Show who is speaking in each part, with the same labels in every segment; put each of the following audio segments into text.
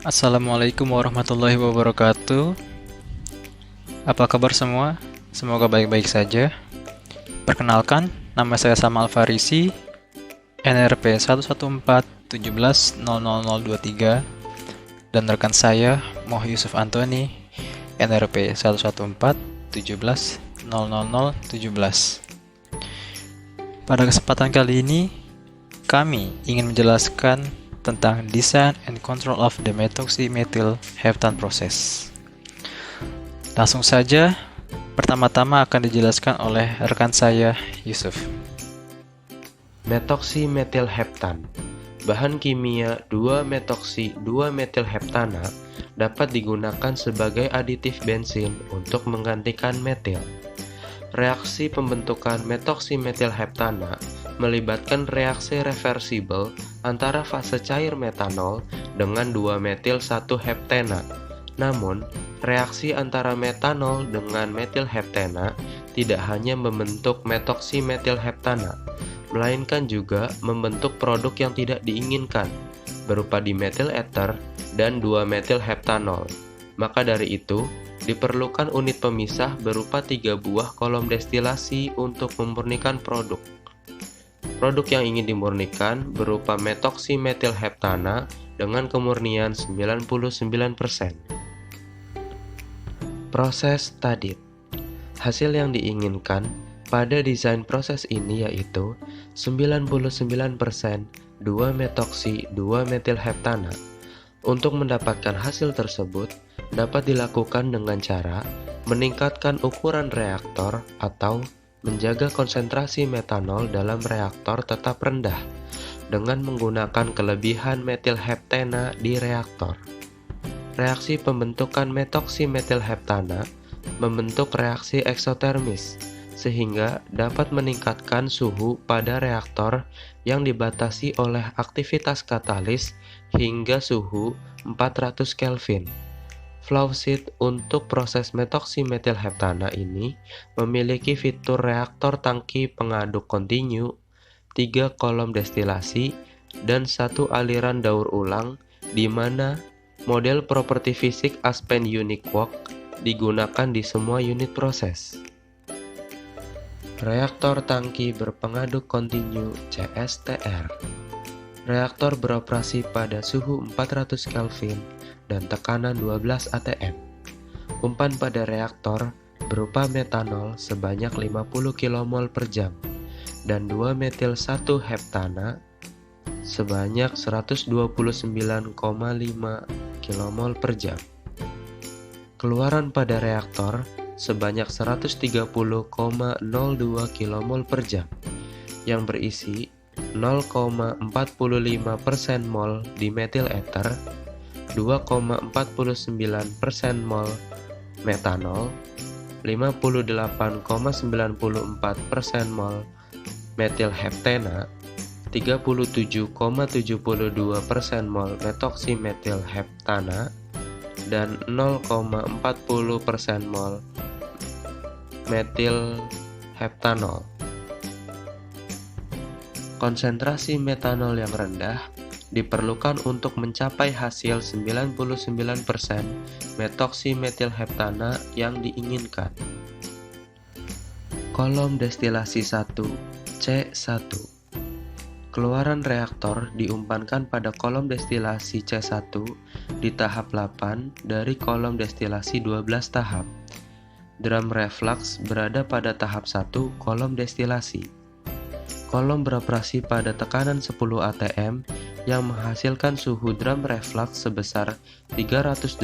Speaker 1: Assalamualaikum warahmatullahi wabarakatuh. Apa kabar semua? Semoga baik-baik saja. Perkenalkan, nama saya Samal Farisi, NRP 11417000023, dan rekan saya Moh Yusuf Antoni, NRP 11417000017. Pada kesempatan kali ini, kami ingin menjelaskan tentang design and control of the methoxymethyl heptane process. Langsung saja, pertama-tama akan dijelaskan oleh rekan saya, Yusuf.
Speaker 2: Methoxymethylheptane. Bahan kimia 2-methoxy-2-methylheptana dapat digunakan sebagai aditif bensin untuk menggantikan metil. Reaksi pembentukan methoxymethylheptana melibatkan reaksi reversibel antara fase cair metanol dengan 2-metil-1-heptena. Namun, reaksi antara metanol dengan metilheptena tidak hanya membentuk methoxymethylheptana, melainkan juga membentuk produk yang tidak diinginkan, berupa dimethyl ether dan 2-metilheptanol. Maka dari itu, diperlukan unit pemisah berupa 3 buah kolom destilasi untuk memurnikan produk. Produk yang ingin dimurnikan berupa methoxymethylheptana dengan kemurnian 99%. Proses studied. Hasil yang diinginkan pada desain proses ini yaitu 99% 2-methoxy-2-methylheptana. Untuk mendapatkan hasil tersebut, dapat dilakukan dengan cara meningkatkan ukuran reaktor atau menjaga konsentrasi metanol dalam reaktor tetap rendah dengan menggunakan kelebihan metilheptena di reaktor. Reaksi pembentukan methoxymethylheptana membentuk reaksi eksotermis sehingga dapat meningkatkan suhu pada reaktor yang dibatasi oleh aktivitas katalis hingga suhu 400 Kelvin. Flowsheet untuk proses methoxymethylheptana ini memiliki fitur reaktor tangki pengaduk kontinu, 3 kolom destilasi, dan 1 aliran daur ulang di mana model properti fisik Aspen Unique Walk digunakan di semua unit proses. Reaktor tangki berpengaduk kontinu CSTR. Reaktor beroperasi pada suhu 400 Kelvin dan tekanan 12 atm. Umpan pada reaktor berupa metanol sebanyak 50 kmol per jam dan 2-metil-1-heptana sebanyak 129,5 kmol per jam. Keluaran pada reaktor sebanyak 130,02 kmol per jam yang berisi 0,45% mol dimethyl ether, 2,49% mol metanol, 58,94% mol metilheptena, 37,72% mol methoxymethylheptana, dan 0,40% mol metilheptanol. Konsentrasi metanol yang rendah diperlukan untuk mencapai hasil 99% methoxymethylheptana yang diinginkan. Kolom destilasi 1 C1. Keluaran reaktor diumpankan pada kolom destilasi C1 di tahap 8 dari kolom destilasi 12 tahap. Drum reflux berada pada tahap 1 kolom destilasi. Kolom beroperasi pada tekanan 10 atm yang menghasilkan suhu drum reflux sebesar 318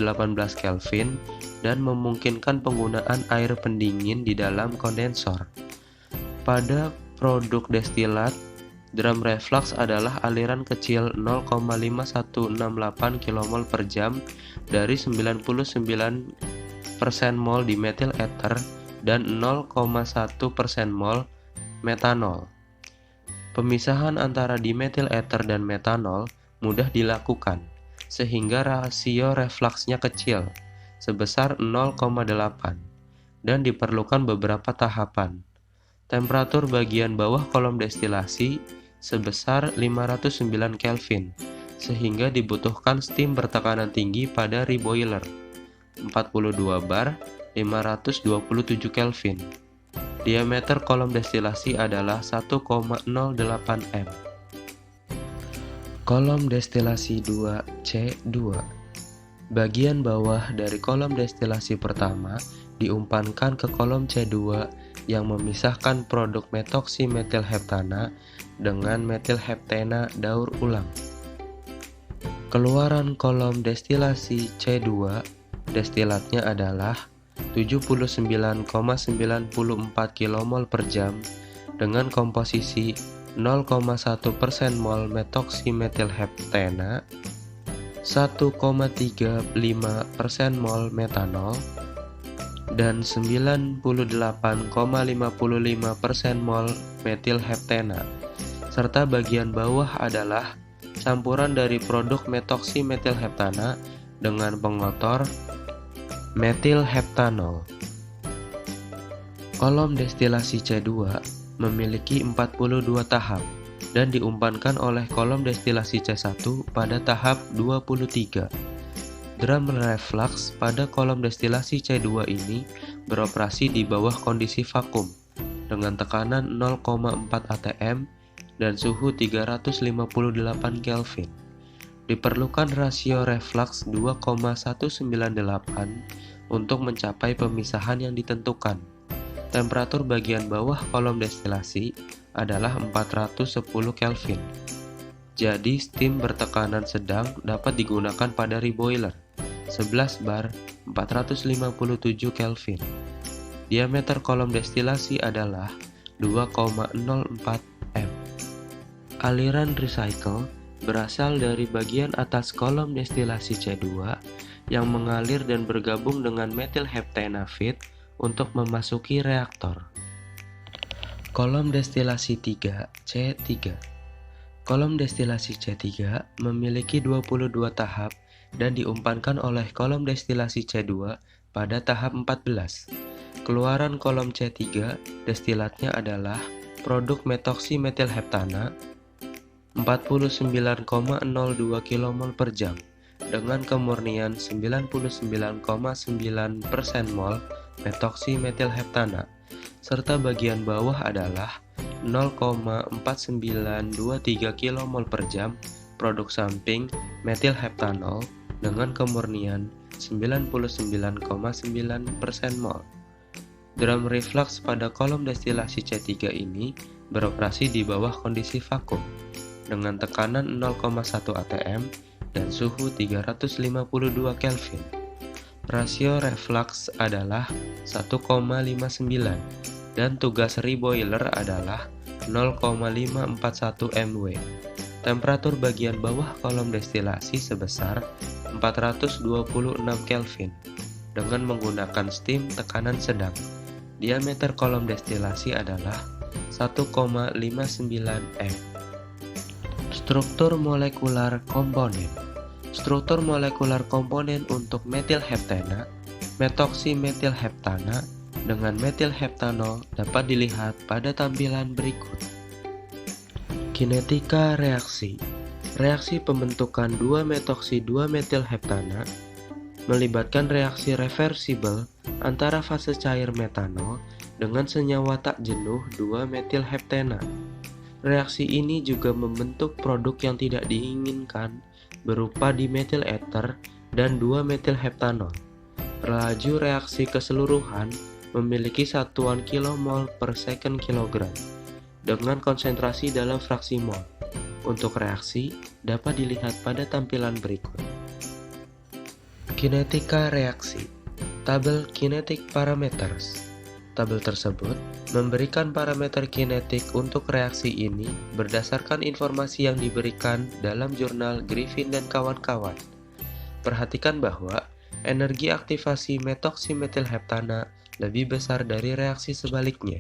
Speaker 2: Kelvin dan memungkinkan penggunaan air pendingin di dalam kondensor. Pada produk destilat, drum reflux adalah aliran kecil 0,5168 kmol per jam dari 99% mol dimethyl ether dan 0,1% mol metanol. Pemisahan antara dimethyl ether dan metanol mudah dilakukan, sehingga rasio refluksnya kecil, sebesar 0,8, dan diperlukan beberapa tahapan. Temperatur bagian bawah kolom destilasi sebesar 509 Kelvin, sehingga dibutuhkan steam bertekanan tinggi pada reboiler, 42 bar, 527 Kelvin. Diameter kolom destilasi adalah 1,08 m. Kolom destilasi 2C2. Bagian bawah dari kolom destilasi pertama diumpankan ke kolom C2 yang memisahkan produk metoksimetilheptana dengan metilheptena daur ulang. Keluaran kolom destilasi C2, destilatnya adalah 79,94 kmol per jam dengan komposisi 0,1% mol metoksimetilheptana, 1,35% mol metanol, dan 98,55% mol metilheptana, serta bagian bawah adalah campuran dari produk metoksimetilheptana dengan pengotor metilheptanol. Kolom destilasi C2 memiliki 42 tahap dan diumpankan oleh kolom destilasi C1 pada tahap 23. Drum reflux pada kolom destilasi C2 ini beroperasi di bawah kondisi vakum dengan tekanan 0,4 atm dan suhu 358 Kelvin. Diperlukan rasio reflux 2,198 untuk mencapai pemisahan yang ditentukan. Temperatur bagian bawah kolom destilasi adalah 410 Kelvin. Jadi steam bertekanan sedang dapat digunakan pada reboiler 11 bar 457 Kelvin. Diameter kolom destilasi adalah 2,04 m. Aliran recycle berasal dari bagian atas kolom destilasi C2 yang mengalir dan bergabung dengan metilheptana feed untuk memasuki reaktor. Kolom destilasi 3 C3. Kolom destilasi C3 memiliki 22 tahap dan diumpankan oleh kolom destilasi C2 pada tahap 14. Keluaran kolom C3 destilatnya adalah produk metoksimetilheptana 49,02 kmol per jam dengan kemurnian 99,9% mol metoksimetilheptana, serta bagian bawah adalah 0,4923 kmol per jam produk samping metilheptanol dengan kemurnian 99,9% mol. Drum reflux pada kolom destilasi C3 ini beroperasi di bawah kondisi vakum dengan tekanan 0,1 atm dan suhu 352 Kelvin. Rasio reflux adalah 1,59 dan tugas reboiler adalah 0,541 mW. Temperatur bagian bawah kolom destilasi sebesar 426 Kelvin dengan menggunakan steam tekanan sedang. Diameter kolom destilasi adalah 1,59 m. Struktur molekular komponen. Struktur molekular komponen untuk metilheptana, metoksimetilheptana dengan metilheptanol dapat dilihat pada tampilan berikut. Kinetika reaksi. Reaksi pembentukan 2-metoksi-2-metilheptana melibatkan reaksi reversibel antara fase cair metanol dengan senyawa tak jenuh 2-metilheptana. Reaksi ini juga membentuk produk yang tidak diinginkan berupa dimetil ether dan 2-metilheptanol. Laju reaksi keseluruhan memiliki satuan kilomol per second kilogram dengan konsentrasi dalam fraksi mol. Untuk reaksi dapat dilihat pada tampilan berikut. Kinetika reaksi. Tabel kinetic parameters. Tabel tersebut memberikan parameter kinetik untuk reaksi ini berdasarkan informasi yang diberikan dalam jurnal Griffin dan kawan-kawan. Perhatikan bahwa energi aktivasi metoksimetilheptana lebih besar dari reaksi sebaliknya,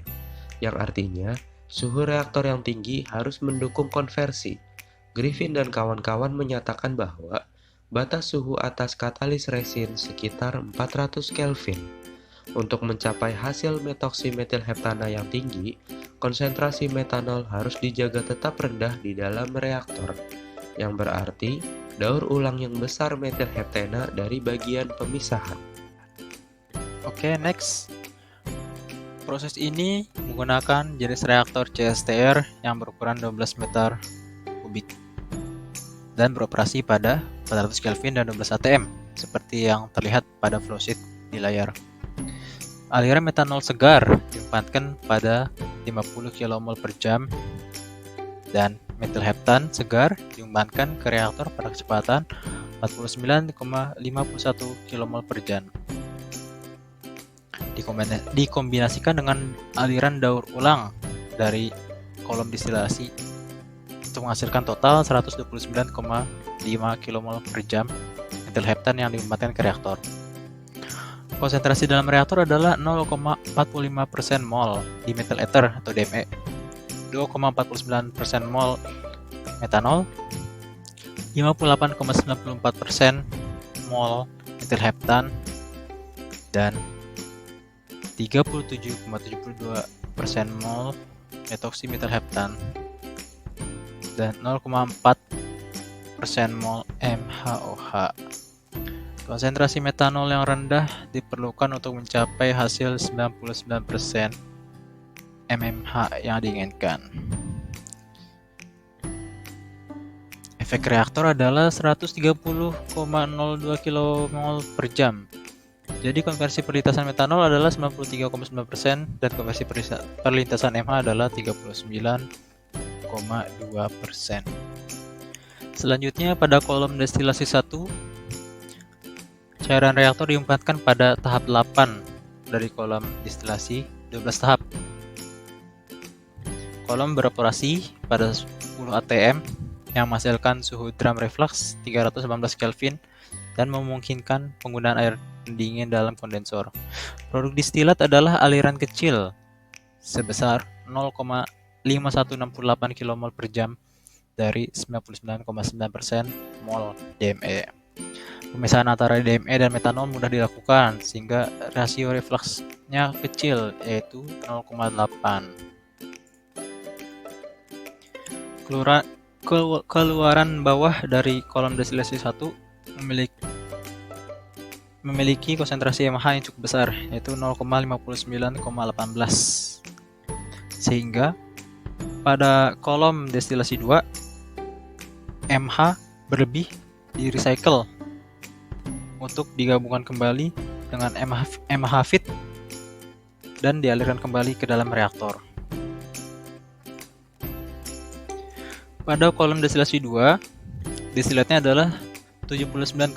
Speaker 2: yang artinya suhu reaktor yang tinggi harus mendukung konversi. Griffin dan kawan-kawan menyatakan bahwa batas suhu atas katalis resin sekitar 400 Kelvin. Untuk mencapai hasil metoksimetilheptana yang tinggi, konsentrasi metanol harus dijaga tetap rendah di dalam reaktor. yang berarti daur ulang yang besar metil heptena dari bagian pemisahan.
Speaker 1: Oke, next. Proses ini menggunakan jenis reaktor CSTR yang berukuran 12 meter kubik dan beroperasi pada 400 Kelvin dan 12 atm, seperti yang terlihat pada flowsheet di layar. Aliran metanol segar diempatkan pada 50 kmol per jam dan metil heptan segar diumpankan ke reaktor pada kecepatan 49,51 kmol per jam. Dikombinasikan dengan aliran daur ulang dari kolom distilasi untuk menghasilkan total 129,5 kmol per jam metil heptan yang diumpankan ke reaktor. Konsentrasi dalam reaktor adalah 0,45% mol di metil ether atau DME, 2,49% mol metanol, 58,94% mol metil heptan, dan 37,72% mol metoximetil heptan, dan 0,4% mol MHOH. Konsentrasi metanol yang rendah diperlukan untuk mencapai hasil 99% mmH yang diinginkan. Efek reaktor adalah 130,02 kmol per jam. Jadi konversi perlintasan metanol adalah 93,9% dan konversi perlintasan MH adalah 39,2%. Selanjutnya pada kolom destilasi 1, cairan reaktor diempatkan pada tahap 8 dari kolom destilasi 12 tahap. Kolom beroperasi pada 10 atm yang menghasilkan suhu drum reflux 318 Kelvin dan memungkinkan penggunaan air pendingin dalam kondensor. Produk distilat adalah aliran kecil sebesar 0,5168 kmol per jam dari 99,9% mol DME. Pemisahan antara DME dan metanol mudah dilakukan sehingga rasio refluksnya kecil, yaitu 0,8. Keluaran bawah dari kolom destilasi 1 memiliki konsentrasi MH yang cukup besar, yaitu 0,59,18. Sehingga pada kolom destilasi 2 MH berlebih di recycle untuk digabungkan kembali dengan MH fit dan dialirkan kembali ke dalam reaktor. Pada kolom destilasi 2, distilatnya adalah 79,94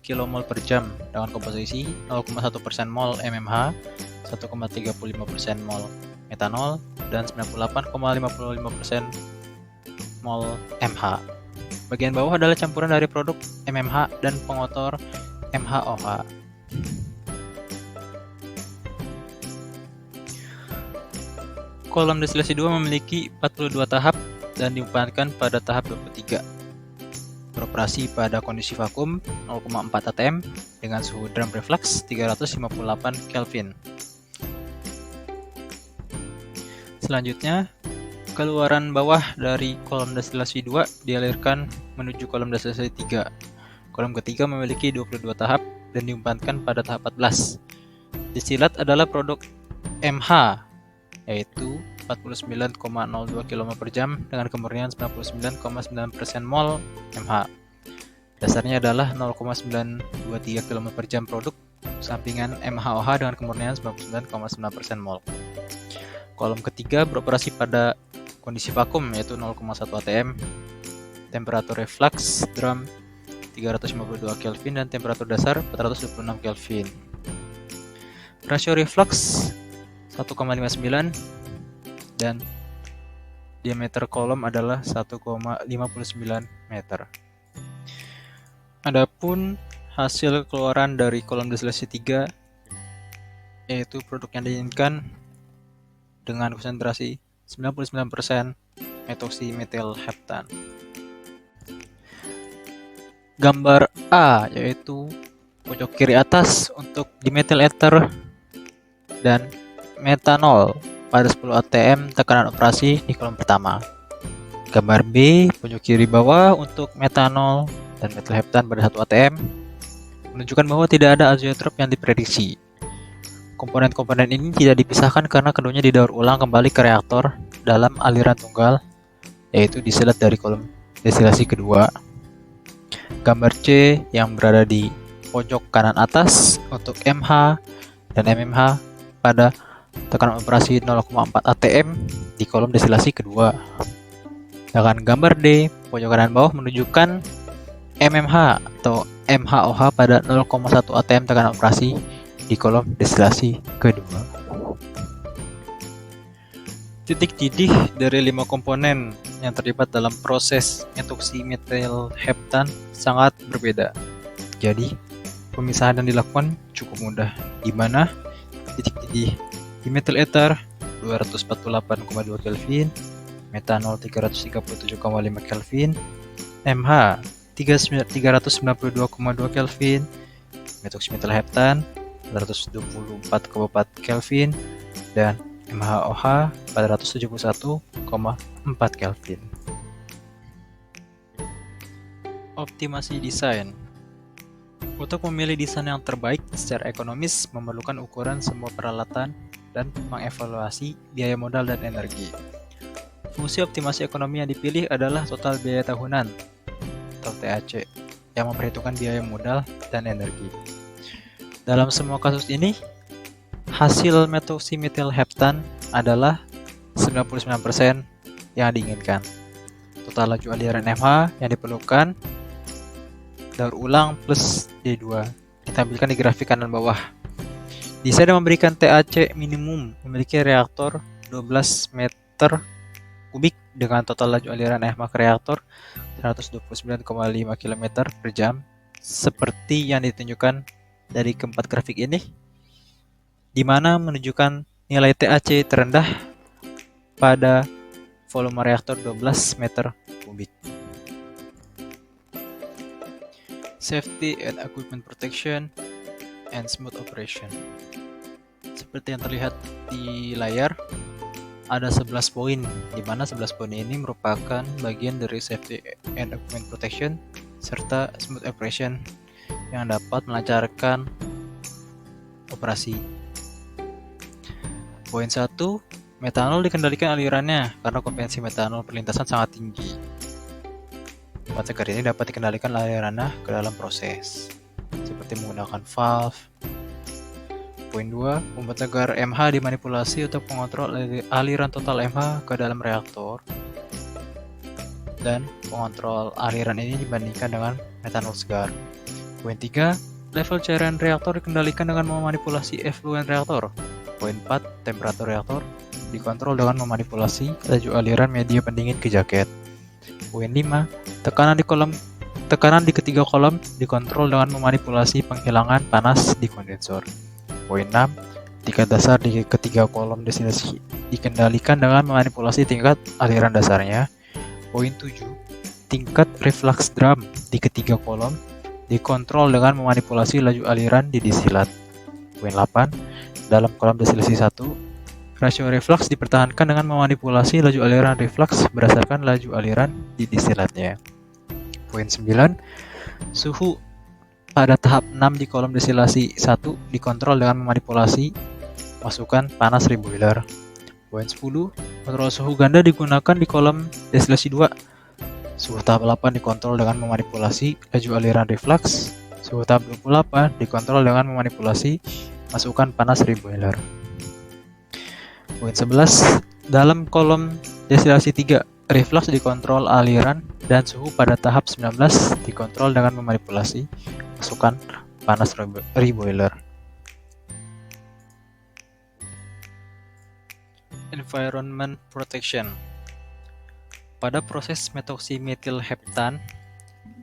Speaker 1: kmol per jam dengan komposisi 0,1% mol mmH, 1,35% mol metanol, dan 98,55% mol MH. Bagian bawah adalah campuran dari produk MMH dan pengotor MHOH. Kolom destilasi 2 memiliki 42 tahap dan diumpankan pada tahap 23. Beroperasi pada kondisi vakum 0,4 atm dengan suhu drum reflux 358 Kelvin. Selanjutnya, keluaran bawah dari kolom destilasi 2 dialirkan menuju kolom destilasi 3. Kolom ketiga memiliki 22 tahap dan diumpankan pada tahap 14. Distilat adalah produk MH, yaitu 49,02 kmol per jam dengan kemurnian 99,9% mol MH. Dasarnya adalah 0,923 kmol per jam produk sampingan MHOH dengan kemurnian 99,9% mol. Kolom ketiga beroperasi pada kondisi vakum, yaitu 0,1 atm, temperatur reflux drum 352 Kelvin dan temperatur dasar 426 Kelvin. Rasio reflux 1,59 dan diameter kolom adalah 1,59 meter. Adapun hasil keluaran dari kolom destilasi 3 yaitu produk yang diinginkan dengan konsentrasi 99% metoximetil heptan. Gambar A yaitu pojok kiri atas untuk dimetil ether dan metanol pada 10 atm tekanan operasi di kolom pertama. Gambar B, pojok kiri bawah untuk metanol dan metilheptan pada 1 atm menunjukkan bahwa tidak ada azeotrop yang diprediksi. Komponen-komponen ini tidak dipisahkan karena keduanya didaur ulang kembali ke reaktor dalam aliran tunggal, yaitu disilat dari kolom destilasi kedua. Gambar C yang berada di pojok kanan atas untuk MH dan MMH pada tekanan operasi 0,4 atm di kolom destilasi kedua. Sedangkan gambar D pojok kanan bawah menunjukkan MMH atau MHOH pada 0,1 atm tekanan operasi di kolom destilasi kedua. Titik didih dari 5 komponen yang terlibat dalam proses metoksimetilheptan sangat berbeda. Jadi, pemisahan yang dilakukan cukup mudah, di mana titik didih di metil ether 248,2 Kelvin, metanol 337,5 Kelvin, MH 392,2 Kelvin, metoksimetilheptan 124,4 Kelvin, dan MHOH 471,4 Kelvin. Optimasi desain. Untuk memilih desain yang terbaik secara ekonomis memerlukan ukuran semua peralatan dan mengevaluasi biaya modal dan energi. Fungsi optimasi ekonomi yang dipilih adalah total biaya tahunan atau TAC yang memperhitungkan biaya modal dan energi. Dalam semua kasus ini, hasil metoksimetilheptan adalah 99% yang diinginkan. Total laju aliran MH yang diperlukan daur ulang plus D2 ditampilkan di grafik kanan bawah. Desain yang memberikan TAC minimum memiliki reaktor 12 meter kubik dengan total laju aliran MH ke reaktor 129,5 km per jam seperti yang ditunjukkan dari keempat grafik ini, di mana menunjukkan nilai TAC terendah pada volume reaktor 12 meter kubik. Safety and equipment protection and smooth operation. Seperti yang terlihat di layar, ada 11 poin, di mana 11 poin ini merupakan bagian dari safety and equipment protection serta smooth operation yang dapat melancarkan operasi. Poin 1, metanol dikendalikan alirannya karena kompetensi metanol perlintasan sangat tinggi. Tempat segar ini dapat dikendalikan alirannya ke dalam proses, seperti menggunakan valve. Poin 2, pembuat segar MH dimanipulasi untuk mengontrol aliran total MH ke dalam reaktor, dan mengontrol aliran ini dibandingkan dengan metanol segar. Poin 3, level cairan reaktor dikendalikan dengan memanipulasi efluen reaktor. Poin 4, temperatur reaktor dikontrol dengan memanipulasi laju aliran media pendingin ke jaket. Poin 5, tekanan di ketiga kolom dikontrol dengan memanipulasi penghilangan panas di kondensor. Poin 6, tingkat dasar di ketiga kolom destinasi dikendalikan dengan memanipulasi tingkat aliran dasarnya. Poin 7, tingkat reflux drum di ketiga kolom dikontrol dengan memanipulasi laju aliran di disilat. Poin 8, dalam kolom destilasi 1, rasio reflux dipertahankan dengan memanipulasi laju aliran reflux berdasarkan laju aliran di disilatnya. Poin 9, suhu pada tahap 6 di kolom destilasi 1 dikontrol dengan memanipulasi masukan panas reboiler. Poin 10, kontrol suhu ganda digunakan di kolom destilasi 2. Suhu tahap 8 dikontrol dengan memanipulasi laju aliran reflux. Suhu tahap 28 dikontrol dengan memanipulasi masukan panas reboiler. Poin 11, dalam kolom destilasi 3, reflux dikontrol aliran dan suhu pada tahap 19 dikontrol dengan memanipulasi masukan panas reboiler. Environment protection. Pada proses metoksimetilheptan,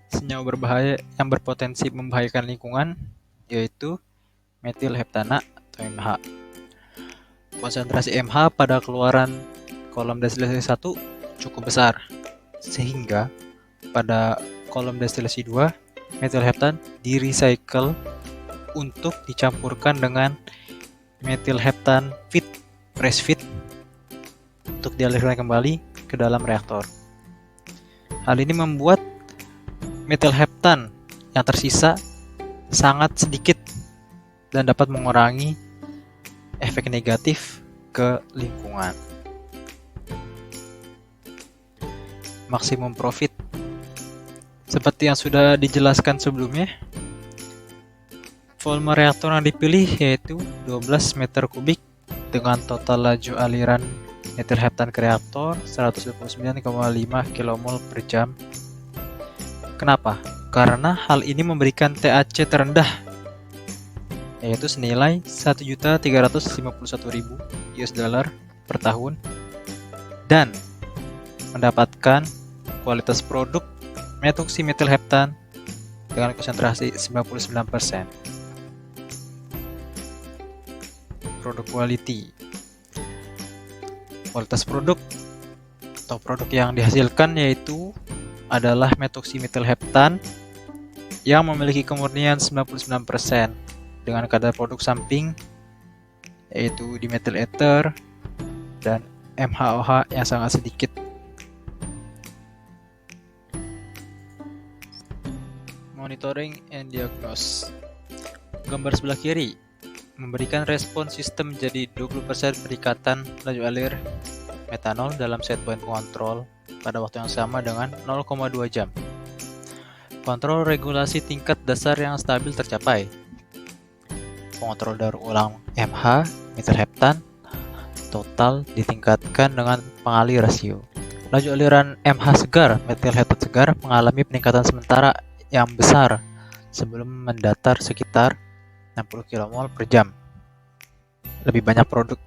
Speaker 1: senyawa berbahaya yang berpotensi membahayakan lingkungan yaitu metilheptana atau MH. Konsentrasi MH pada keluaran kolom destilasi 1 cukup besar, sehingga pada kolom destilasi 2 metilheptan di-recycle untuk dicampurkan dengan metilheptan feed, fresh feed, untuk dialirkan kembali ke dalam reaktor. Hal ini membuat metilheptan yang tersisa sangat sedikit dan dapat mengurangi efek negatif ke lingkungan. Maksimum profit. Seperti yang sudah dijelaskan sebelumnya, volume reaktor yang dipilih yaitu 12 meter kubik dengan total laju aliran metilheptan ke reaktor 129,5 kmol per jam. Kenapa? Karena hal ini memberikan TAC terendah, yaitu senilai 1.351.000 US dollar per tahun, dan mendapatkan kualitas produk metoksimetilheptan dengan konsentrasi 99%. Produk quality. Kualitas produk atau produk yang dihasilkan yaitu adalah metoksimetilheptan yang memiliki kemurnian 99% dengan kadar produk samping yaitu dimethyl ether dan MHOH yang sangat sedikit. Monitoring and diagnose. Gambar sebelah kiri memberikan respon sistem menjadi 20% peningkatan laju alir metanol dalam set point kontrol pada waktu yang sama dengan 0,2 jam. Kontrol regulasi tingkat dasar yang stabil tercapai. Pengontrol daur ulang MH metilheptan total ditingkatkan dengan pengalih rasio. Laju aliran MH segar metilheptan segar mengalami peningkatan sementara yang besar sebelum mendatar sekitar 60 kmol per jam. Lebih banyak produk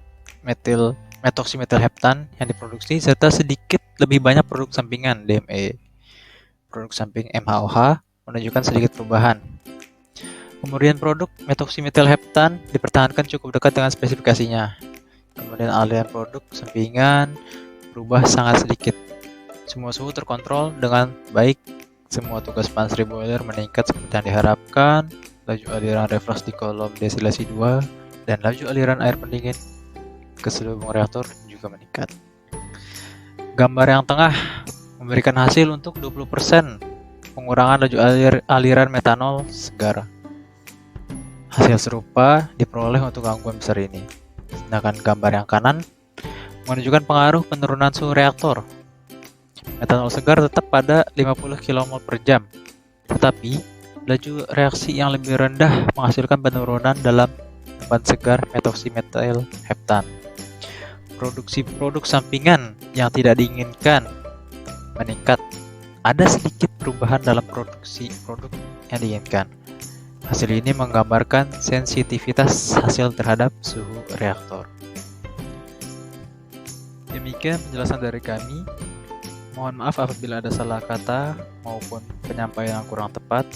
Speaker 1: metoksimetilheptan yang diproduksi serta sedikit lebih banyak produk sampingan DME. Produk samping MHOH menunjukkan sedikit perubahan. Kemudian produk metoksimetilheptan dipertahankan cukup dekat dengan spesifikasinya. Kemudian aliran produk sampingan berubah sangat sedikit. Semua suhu terkontrol dengan baik. Semua tugas pantry boiler meningkat seperti yang diharapkan. Laju aliran reflux di kolom destilasi 2 dan laju aliran air pendingin ke selubung reaktor juga meningkat. Gambar yang tengah memberikan hasil untuk 20% pengurangan laju aliran metanol segar. Hasil serupa diperoleh untuk gangguan besar ini. Sedangkan gambar yang kanan menunjukkan pengaruh penurunan suhu reaktor. Metanol segar tetap pada 50 kmol per jam, tetapi laju reaksi yang lebih rendah menghasilkan penurunan dalam ban segar metoksimetilheptan. Produksi produk sampingan yang tidak diinginkan meningkat. Ada sedikit perubahan dalam produksi produk yang diinginkan. Hasil ini menggambarkan sensitivitas hasil terhadap suhu reaktor. Demikian penjelasan dari kami. Mohon maaf apabila ada salah kata maupun penyampaian yang kurang tepat.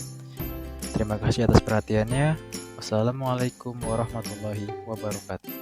Speaker 1: Terima kasih atas perhatiannya. Wassalamualaikum warahmatullahi wabarakatuh.